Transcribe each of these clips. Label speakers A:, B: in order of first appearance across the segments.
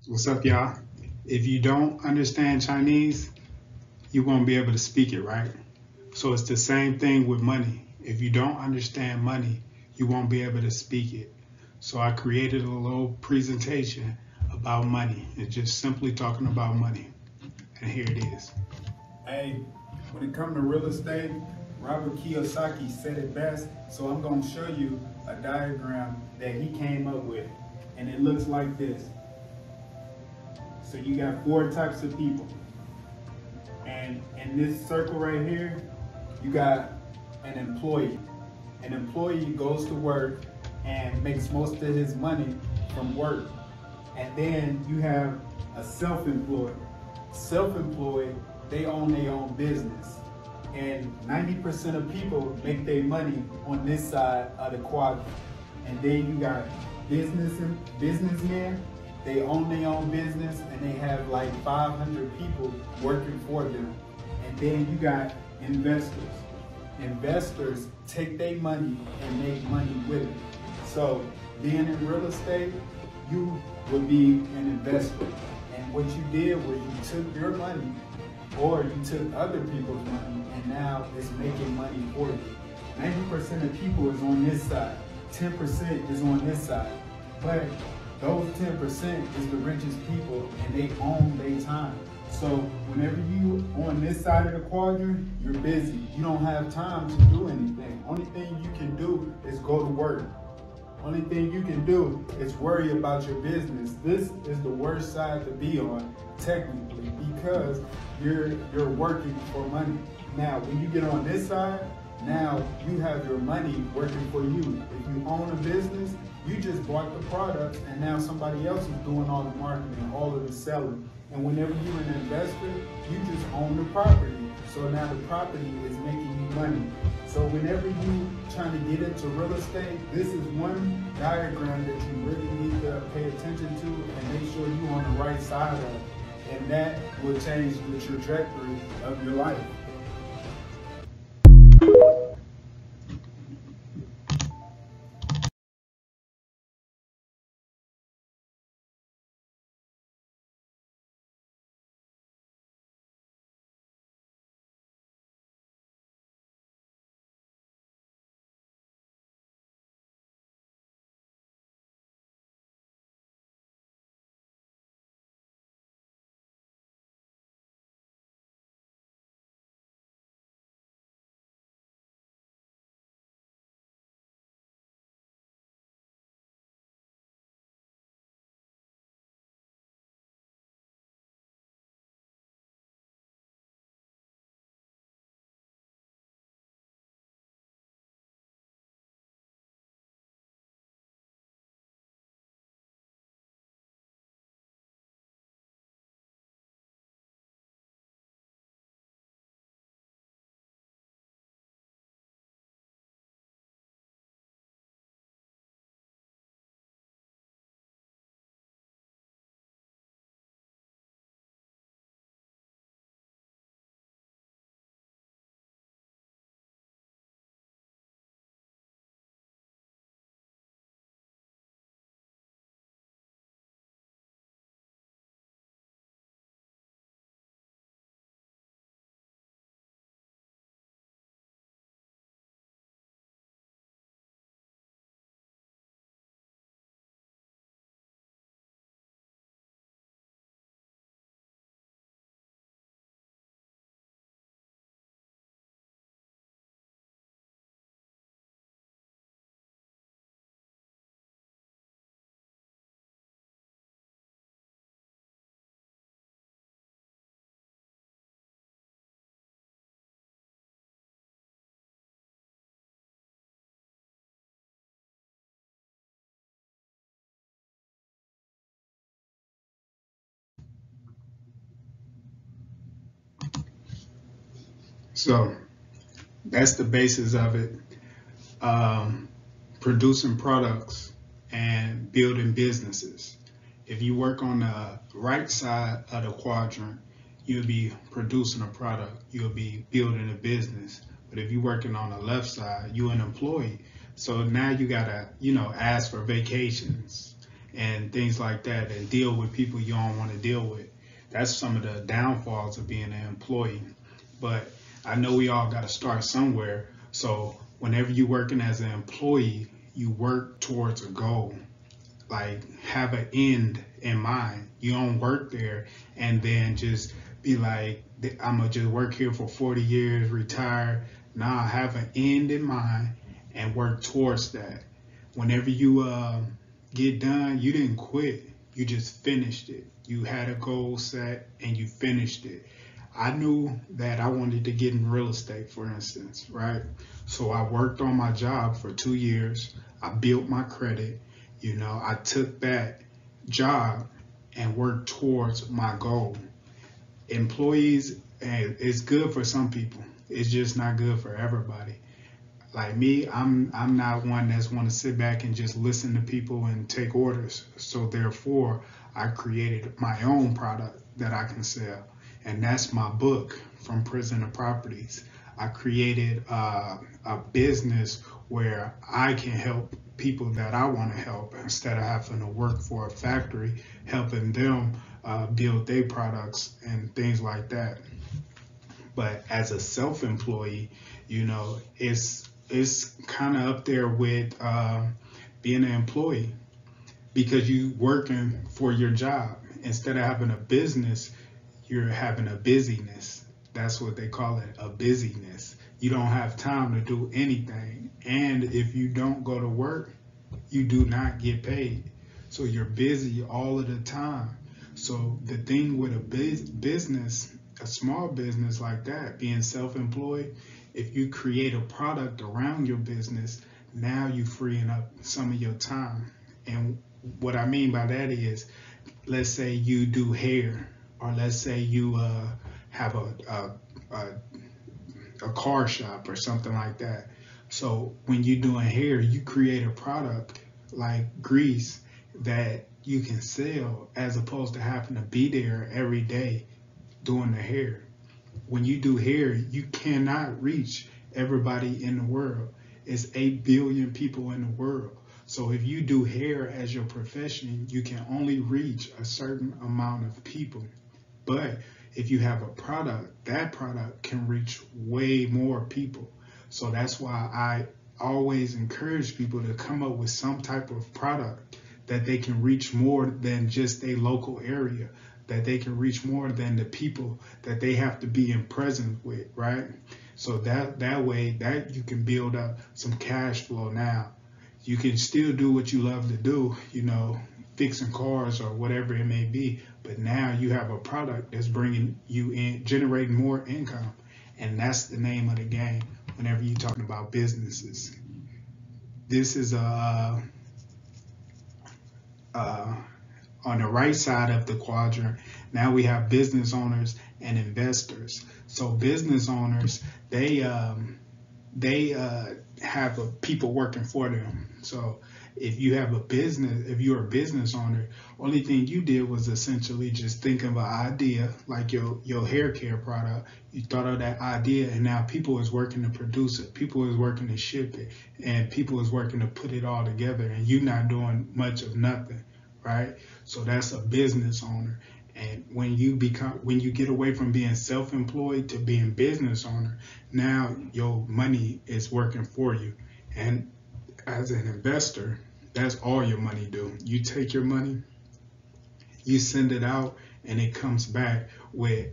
A: What's up, y'all? If you don't understand Chinese, you won't be able to speak it, right? So it's the same thing with money. If you don't understand money, you won't be able to speak it. So I created a little presentation about money and just simply talking about money. And here it is. Hey, when it comes to real estate, Robert Kiyosaki said it best. So I'm going to show you a diagram that he came up with. And it looks like this. So you got four types of people. And in this circle right here, you got an employee. An employee goes to work and makes most of his money from work. And then you have a self-employed. Self-employed, they own their own business. And 90% of people make their money on this side of the quadrant. And then you got businessmen, they own their own business and they have like 500 people working for them. And then you got investors. Investors take their money and make money with it. So being in real estate, you would be an investor. And what you did was you took your money or you took other people's money and now it's making money for you. 90% of people is on this side, 10% is on this side. But those 10% is the richest people and they own their time. So whenever you on this side of the quadrant, you're busy. You don't have time to do anything. Only thing you can do is go to work. Only thing you can do is worry about your business. This is the worst side to be on, technically, because you're working for money. Now, when you get on this side, now you have your money working for you. If you own a business, you just bought the products and now somebody else is doing all the marketing, all of the selling. And whenever you're an investor, you just own the property. So now the property is making you money. So whenever you trying to get into real estate, this is one diagram that you really need to pay attention to and make sure you're on the right side of it. And that will change the trajectory of your life. So that's the basis of it. Um, Producing products and building businesses. If you work on the right side of the quadrant, you'll be producing a product, you'll be building a business. But if you're working on the left side, you're an employee. So now you gotta, ask for vacations
B: and things like that, and deal with people you don't want to deal with. That's some of the downfalls of being an employee. But I know we all got to start somewhere. So whenever you're working as an employee, you work towards a goal. Like, have an end in mind. You don't work there and then just be like, I'm gonna just work here for 40 years, retire. Nah, have an end in mind and work towards that. Whenever you get done, you didn't quit. You just finished it. You had a goal set and you finished it. I knew that I wanted to get in real estate, for instance, right? So I worked on my job for 2 years. I built my credit. I took that job and worked towards my goal. Employees, it's good for some people. It's just not good for everybody. Like me, I'm not one that's want to sit back and just listen to people and take orders. So therefore, I created my own product that I can sell, and that's my book, From Prison to Properties. I created a business where I can help people that I want to help instead of having to work for a factory, helping them build their products and things like that. But as a self-employee, it's kind of up there with being an employee, because you working for your job. Instead of having a business, you're having a busyness. That's what they call it, a busyness. You don't have time to do anything. And if you don't go to work, you do not get paid. So you're busy all of the time. So the thing with a business, a small business like that, being self-employed, if you create a product around your business, now you're freeing up some of your time. And what I mean by that is, let's say you do hair, or let's say you have a car shop or something like that. So when you're doing hair, you create a product like grease that you can sell, as opposed to having to be there every day doing the hair. When you do hair, you cannot reach everybody in the world. It's 8 billion people in the world. So if you do hair as your profession, you can only reach a certain amount of people. But if you have a product, that product can reach way more people. So that's why I always encourage people to come up with some type of product that they can reach more than just a local area, that they can reach more than the people that they have to be in presence with, right? So that way that you can build up some cash flow now. You can still do what you love to do, fixing cars or whatever it may be, but now you have a product that's bringing you in, generating more income. And that's the name of the game whenever you're talking about businesses. This is on the right side of the quadrant. Now we have business owners and investors. So business owners, they have people working for them. So if you have a business, if you're a business owner, only thing you did was essentially just think of an idea, like your hair care product. You thought of that idea, and now people is working to produce it, people is working to ship it, and people is working to put it all together, and you're not doing much of nothing, right? So that's a business owner. And when you get away from being self-employed to being business owner, now your money is working for you. And as an investor, that's all your money do. You take your money, you send it out, and it comes back with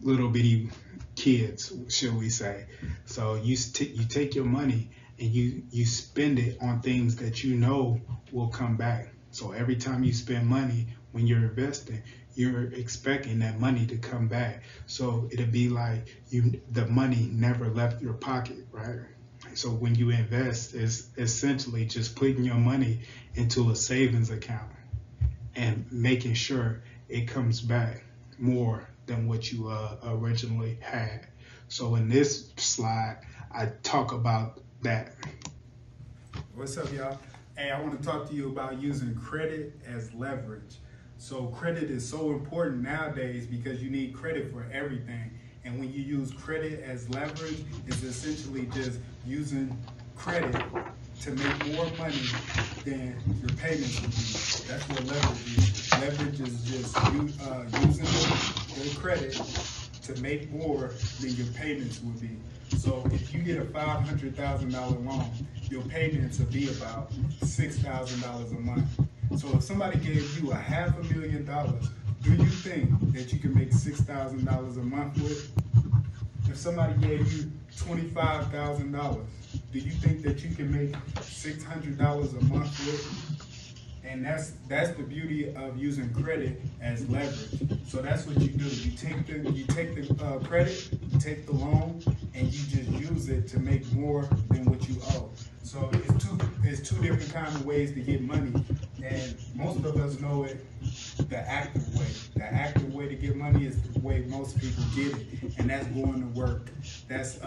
B: little bitty kids, should we say. So you take your money and you spend it on things that you know will come back. So every time you spend money when you're investing, you're expecting that money to come back. So it'll be like the money never left your pocket, right? So when you invest, it's essentially just putting your money into a savings account and making sure it comes back more than what you originally had. So in this slide, I talk about that. What's up, y'all? Hey, I want to talk to you about using credit as leverage. So credit is so important nowadays because you need credit for everything. And when you use credit as leverage, it's essentially just using credit
A: to make more money than your payments would be. That's what leverage is. Leverage is just you using the credit to make more than your payments would be. So if you get a $500,000 loan, your payments will be about $6,000 a month. So if somebody gave you a $500,000, do you think that you can make $6,000 a month with? If somebody gave you $25,000, do you think that you can make $600 a month with? And that's the beauty of using credit as leverage. So that's what you do. You take the credit, you take the loan, and you just use it to make more than what you owe. So it's two different kind of ways to get money, and most of us know it the active way. The active way to get money is the way most people get it, and that's going to work. That's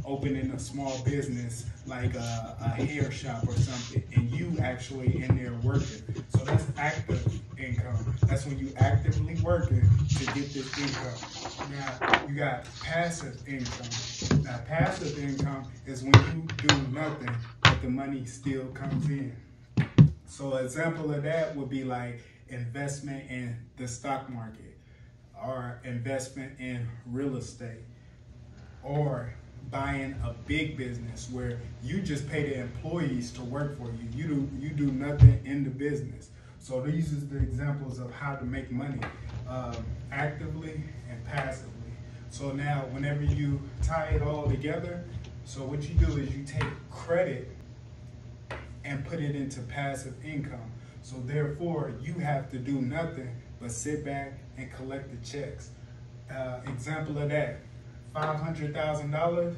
A: opening a small business like a hair shop or something, and you actually in there working. So that's active income. That's when you actively working to get this income. Now you got passive income. Now passive income is when you do nothing, but the money still comes in. So an example of that would be like investment in the stock market, or investment in real estate, or buying a big business where you just pay the employees to work for you. You do nothing in the business. So these are the examples of how to make money actively and passively. So now whenever you tie it all together, so what you do is you take credit and put it into passive income. So therefore, you have to do nothing but sit back and collect the checks. Example of that, $500,000,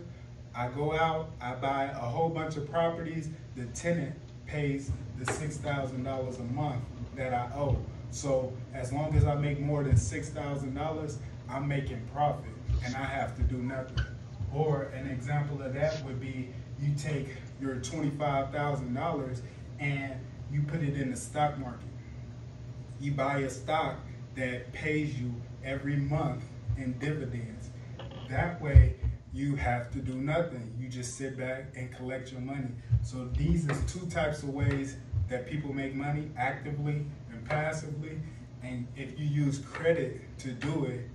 A: I go out, I buy a whole bunch of properties, the tenant pays the $6,000 a month that I owe. So as long as I make more than $6,000, I'm making profit and I have to do nothing. Or an example of that would be you take your $25,000 and you put it in the stock market. You buy a stock that pays you every month in dividends. That way you have to do nothing. You just sit back and collect your money. So these are two types of ways that people make money, actively and passively. And if you use credit to do it,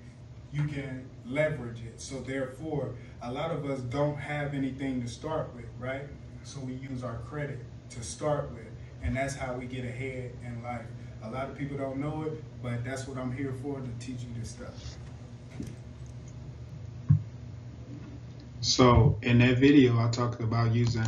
A: you can leverage it. So therefore, a lot of us don't have anything to start with, right? So we use our credit to start with, and that's how we get ahead in life. A lot of people don't know it, but that's what I'm here for, to teach you this stuff.
B: So in that video, I talked about using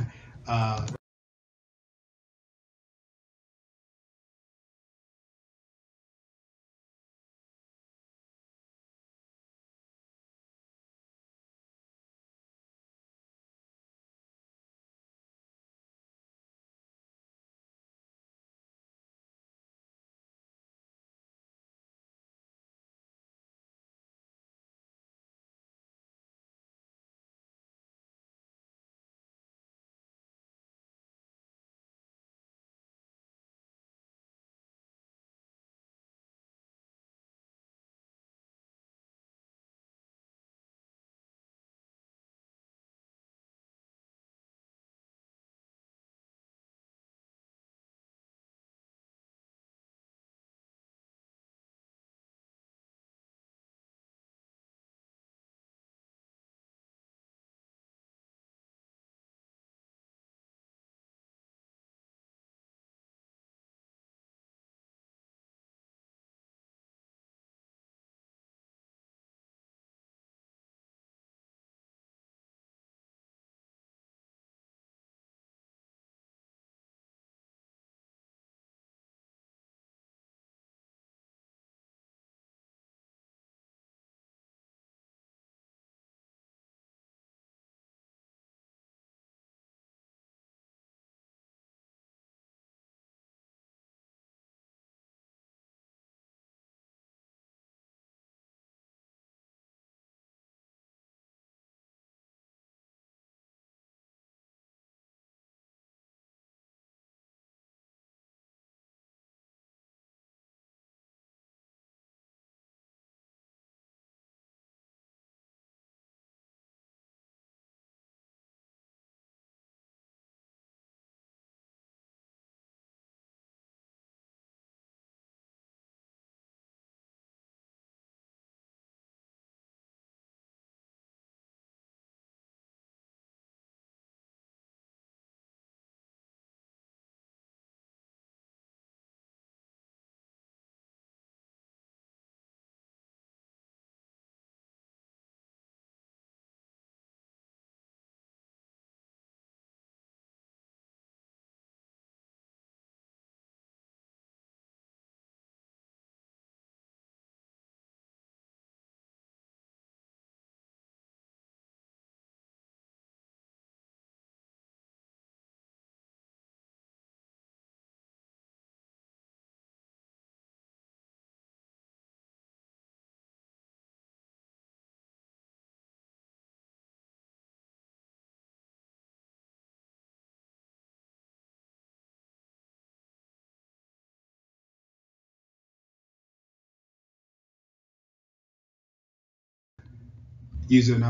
B: using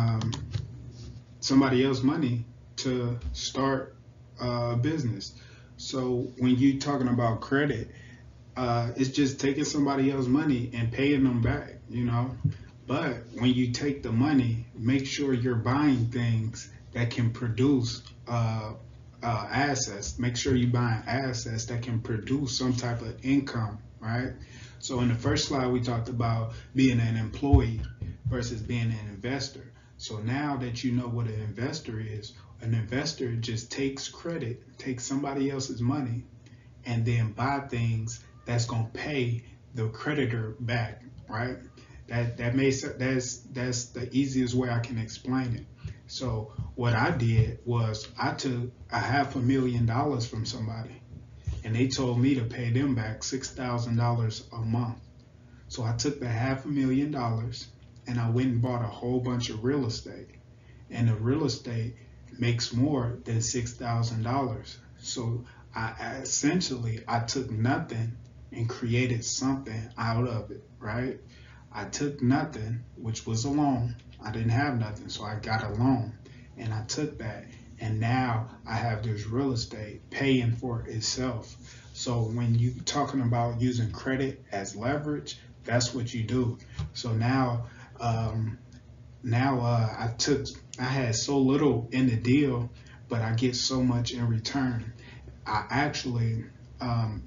B: somebody else's money to start a business. So when you talking about credit, it's just taking somebody else's money and paying them back, you know. But when you take the money, make sure you're buying things that can produce assets. Make sure you're buying assets that can produce some type of income, right? So in the first slide, we talked about being an employee versus being an investor. So now that you know what an investor is, an investor just takes credit, takes somebody else's money, and then buy things that's gonna pay the creditor back, right? That's the easiest way I can explain it. So what I did was I took $500,000 from somebody, and they told me to pay them back $6,000 a month. So I took the $500,000 and I went and bought a whole bunch of real estate, and the real estate makes more than $6,000. So I took nothing and created something out of it, right? I took nothing, which was a loan. I didn't have nothing, so I got a loan, and I took that, and now I have this real estate paying for itself. So when you talking about using credit as leverage, that's what you do. So now I had so little in the deal, but I get so much in return. I actually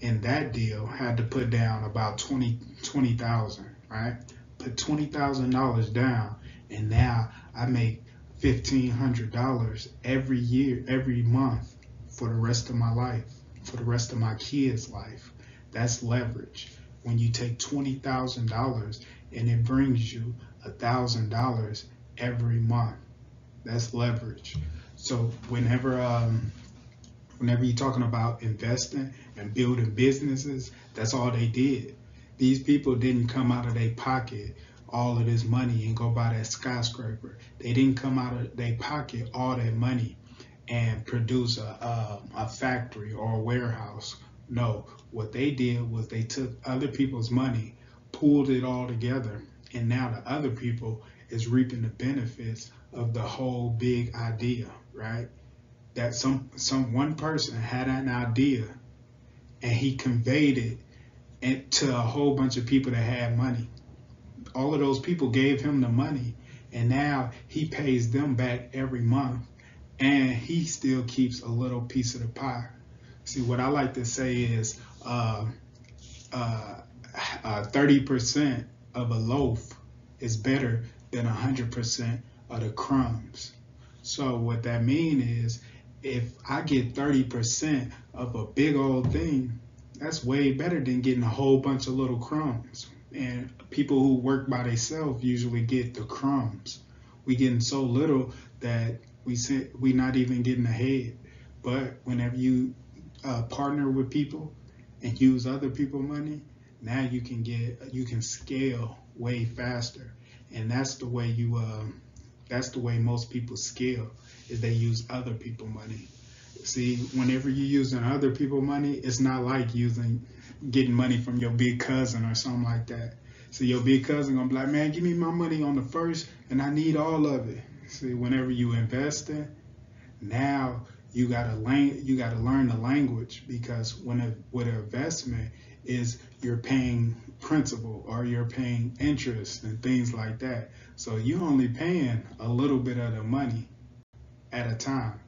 B: in that deal had to put down about 20,000, right? Put $20,000 down, and now I make $1,500 every year, every month for the rest of my life, for the rest of my kids' life. That's leverage. When you take $20,000 and it brings you $1,000 every month, that's leverage. So whenever you're talking about investing and building businesses, that's all they did. These people didn't come out of their pocket all of this money and go buy that skyscraper. They didn't come out of their pocket all that money and produce a factory or a warehouse. No, what they did was they took other people's money, pooled it all together, and now the other people is reaping the benefits of the whole big idea, right? That one person had an idea and he conveyed it to a whole bunch of people that had money. All of those people gave him the money, and now he pays them back every month, and he still keeps a little piece of the pie. See, what I like to say is 30% of a loaf is better than 100% of the crumbs. So what that means is, if I get 30% of a big old thing, that's way better than getting a whole bunch of little crumbs. And people who work by themselves usually get the crumbs. We getting so little that we not even getting ahead. But whenever you partner with people and use other people's money, now you can scale way faster. And that's the way most people scale, is they use other people's money. See, whenever you're using other people's money, it's not like getting money from your big cousin or something like that. So your big cousin gonna be like, man, give me my money on the first, and I need all of it. See, whenever you invest in, now you gotta learn the language, because with an investment is you're paying principal or you're paying interest and things like that. So you're only paying a little bit of the money at a time.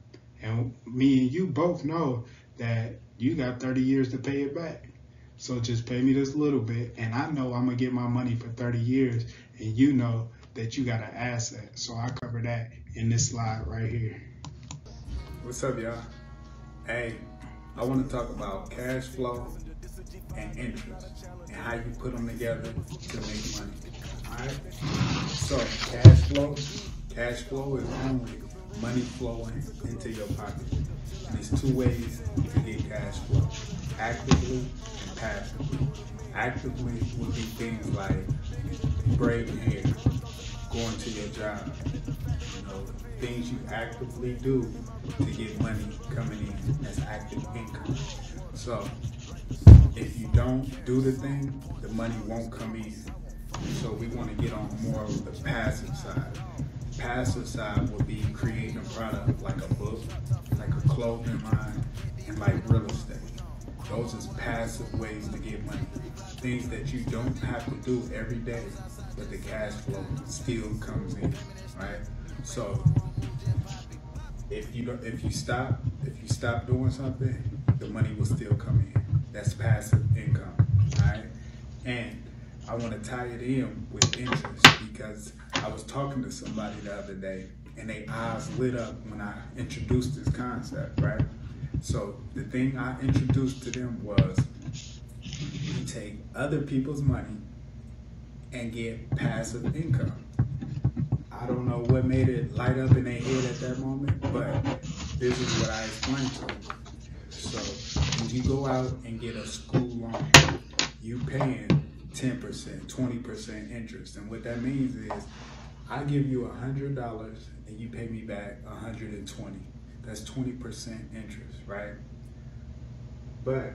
B: And me and you both know that you got 30 years to pay it back. So just pay me this little bit, and I know I'm gonna get my money for 30 years, and you know that you got an asset. So I cover that in this slide right here.
A: What's up, y'all? Hey, I want to talk about cash flow and interest and how you put them together to make money. All right. So cash flow is only money flowing into your pocket. And there's two ways to get cash flow: actively and passively. Actively would be things like braiding hair, going to your job, things you actively do to get money coming in. That's active income. So if you don't do the thing, the money won't come in. So we want to get on more of the passive side. passive side would be creating a product like a book, like a clothing line, and like real estate. Those is passive ways to get money. Things that you don't have to do every day, but the cash flow still comes in, right? So if you stop doing something, the money will still come in. That's passive income, right? And I want to tie it in with interest because I was talking to somebody the other day and their eyes lit up when I introduced this concept, right? So the thing I introduced to them was you take other people's money and get passive income. I don't know what made it light up in their head at that moment, but this is what I explained to them. So when you go out and get a school loan, you paying 10%, 20% interest. And what that means is I give you $100 and you pay me back $120. That's 20% interest, right? But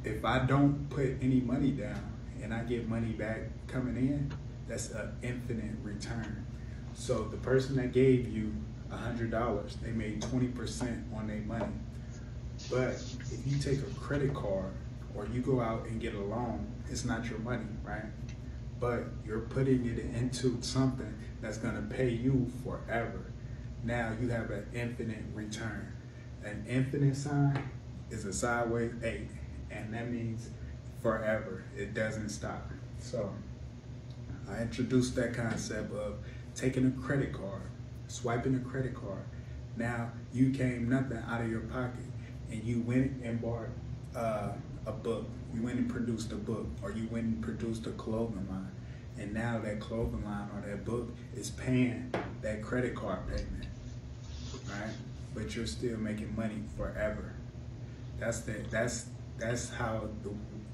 A: if I don't put any money down and I get money back coming in, that's an infinite return. So the person that gave you $100, they made 20% on their money. But if you take a credit card or you go out and get a loan, it's not your money, right? But you're putting it into something that's gonna pay you forever. Now you have an infinite return. An infinite sign is a sideways 8, and that means forever. It doesn't stop. So I introduced that concept of taking a credit card, swiping a credit card. Now you came nothing out of your pocket and you went and bought a book. You went and produced a book, or you went and produced a clothing line. And now that clothing line or that book is paying that credit card payment, right? But you're still making money forever. That's how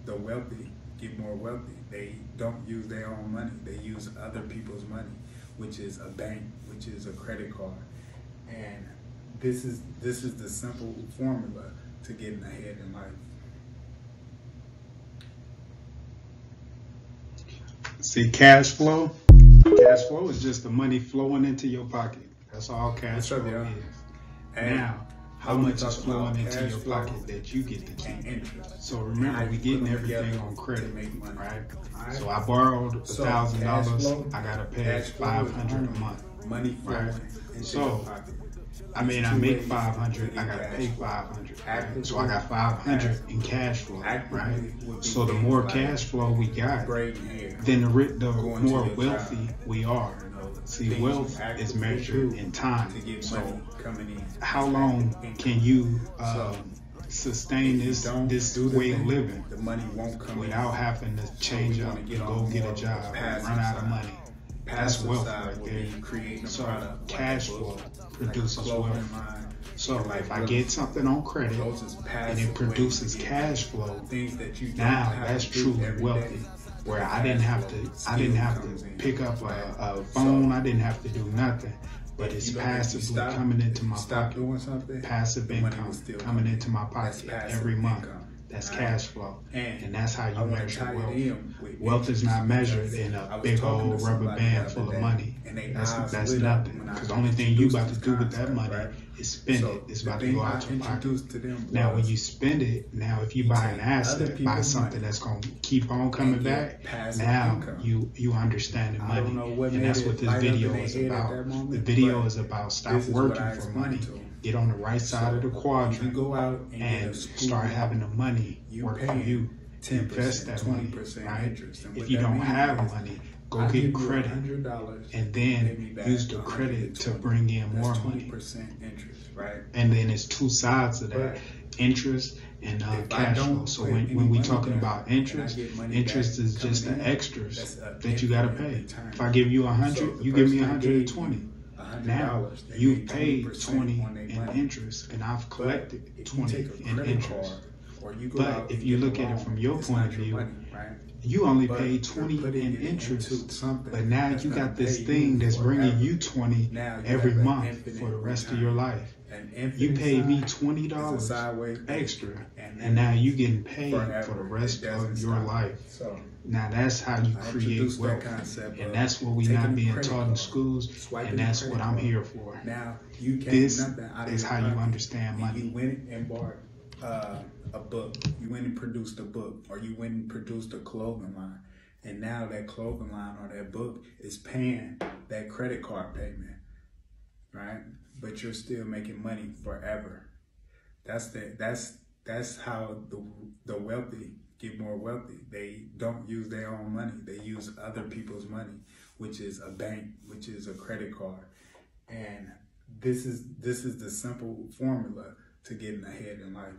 A: the wealthy get more wealthy. They don't use their own money. They use other people's money, which is a bank, which is a credit card. And this is the simple formula to getting ahead in life.
B: See, cash flow is just the money flowing into your pocket. That's all cash flow is.
A: And
B: now, how much is flowing into your pocket that you get to keep? So remember, we're getting everything on credit, right? So I borrowed $1,000. I gotta pay $500 a month, right? So I mean, I make $500. I gotta pay $500. Right? So I got $500 in cash flow, right? So the more cash flow we got, then the more wealthy we are. See, wealth is measured in time. So how long can you sustain this way of living without having to change up and go get a job and run out of money? That's wealth right there. So cash flow produces wealth. So if I get something on credit and it produces cash flow, now that's truly wealthy. Where I didn't have to pick up a phone, I didn't have to do nothing. But it's passively coming into my pocket. Passive income coming into my pocket every month. That's cash flow. And that's how you measure wealth. Wealth is not measured in a big old rubber band full of money. That's nothing. Because the only thing you about to do with that money is spend it. It's about to go out your pocket. Now when you spend it, now if you buy an asset, buy something that's going to keep on coming back, now you understand the money. And that's what this video is about. The video is about stop working for money. Get on the right side of the quadrant and start having the money work for you. Invest that money, right? If you don't have money, go get credit and then use the credit to bring in more money. And then it's two sides of that, interest and cash flow. So when we talking about interest is just the extras that you gotta pay. If I give you 100, you give me 120. Now you've paid 20 in interest and I've collected 20 in interest. But if you look at it from your point of view, you only paid 20 in interest, but now you got this thing that's bringing you 20 every month for the rest of your life. You paid me $20 extra, and now you getting paid for the rest of your life. Now that's how you
A: I
B: create
A: introduced that
B: wealth,
A: concept
B: and
A: of
B: that's what we
A: taking
B: not
A: a
B: being
A: credit
B: taught in
A: card,
B: schools,
A: swiping
B: and
A: a
B: that's
A: credit
B: what I'm
A: card.
B: here for.
A: Now you can't
B: This
A: nothing out of
B: is
A: your
B: how you
A: pocket,
B: understand
A: and
B: money.
A: you went and bought a book. You went and produced a book, or you went and produced a clothing line, and now that clothing line or that book is paying that credit card payment, right? But you're still making money forever. That's how the wealthy get more wealthy. They don't use their own money. They use other people's money, which is a bank, which is a credit card. And this is the simple formula to getting ahead in life.